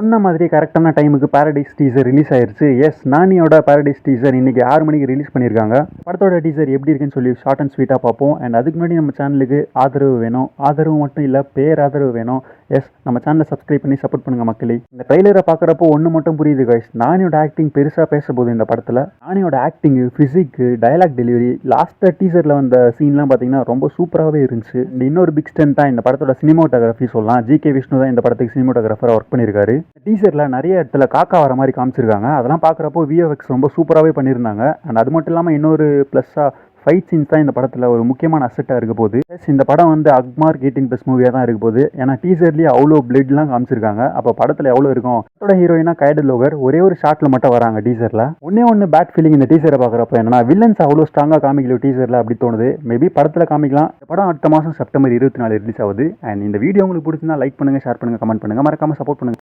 சொன்ன மாதிரி கரெக்டான டைமுக்கு பாரடைஸ் டீசர் ரிலீஸ் ஆயிருச்சு. எஸ், நானியோட பாரடைஸ் டீசர் இன்னைக்கு 6 மணிக்கு ரிலீஸ் பண்ணியிருக்காங்க. படத்தோட டீசர் எப்படி இருக்குன்னு சொல்லி ஷார்ட் அண்ட் ஸ்வீட்டாக பார்ப்போம். அண்ட் அதுக்கு முன்னாடி நம்ம சேனலுக்கு ஆதரவு வேணும். ஆதரவு மட்டும் இல்லை, பேராதரவு வேணும். எஸ், நம்ம சேனலை சப்ஸ்கிரைப் பண்ணி சப்போர்ட் பண்ணுங்க மக்களே. இந்த ட்ரைலரை பார்க்குறப்போ ஒன்று மட்டும் புரியுது கைஸ், நானியோட ஆக்டிங் பெருசாக பேச போகுது இந்த படத்தில். நானியோட ஆக்டிங்கு, ஃபிசிக்கு, டயலாக் டெலிவரி, லாஸ்ட்டாக டீசரில் வந்த சீன்லாம் பார்த்தீங்கன்னா ரொம்ப சூப்பராகவே இருந்துச்சு. அண்ட் இன்னொரு பிக் ஸ்டென்ட் தான் இந்த படத்தோட சினிமோட்டோகிராஃபி சொல்லலாம். ஜிகே விஷ்ணு தான் இந்த படத்துக்கு சினிமோட்டோகிராஃபராக ஒர்க் பண்ணியிருக்காரு. டீசரில் நிறைய இடத்துல காக்கா வர மாதிரி காமிச்சிருக்காங்க. அதெல்லாம் பார்க்குறப்போ விஎஃப்எக்ஸ் ரொம்ப சூப்பராகவே பண்ணியிருந்தாங்க. அண்ட் அது மட்டும் இல்லாமல் இன்னொரு ப்ளஸ்ஸாக ஃபைட் சீன்ஸ் தான் இந்த படத்தில் ஒரு முக்கியமான அசெட்டாக இருக்க போகுது. இந்த படம் வந்து அக்மார்க் 18+ மூவியாக தான் இருக்க போகுது. ஏன்னா டீசர்லேயே அவ்வளோ பிளட்லாம் காமிச்சிருக்காங்க. அப்போ படத்தில் எவ்வளோ இருக்கும். படத்தோட ஹீரோயினா கைடல் லோகர் ஒரே ஒரு ஷாட்டில் மட்டும் வராங்க டீசரில். ஒன்று பேட் ஃபீலிங் இந்த டீசரை பார்க்குறப்போ என்னன்னா, வில்லன்ஸ் அவ்வளோ ஸ்ட்ராங்காக காமிக்கல டீசரில் அப்படி தோணுது. மேபி படத்தில் காமிக்கலாம். இந்த படம் அடுத்த மாதம் செப்டம்பர் 24 ரிலீஸ் ஆகுது. அண்ட் இந்த வீடியோ உங்களுக்கு பிடிச்சிருந்தா லைக் பண்ணுங்கள், ஷேர் பண்ணுங்கள், கமெண்ட் பண்ணுங்கள், மறக்காமல் சப்போர்ட் பண்ணுங்கள்.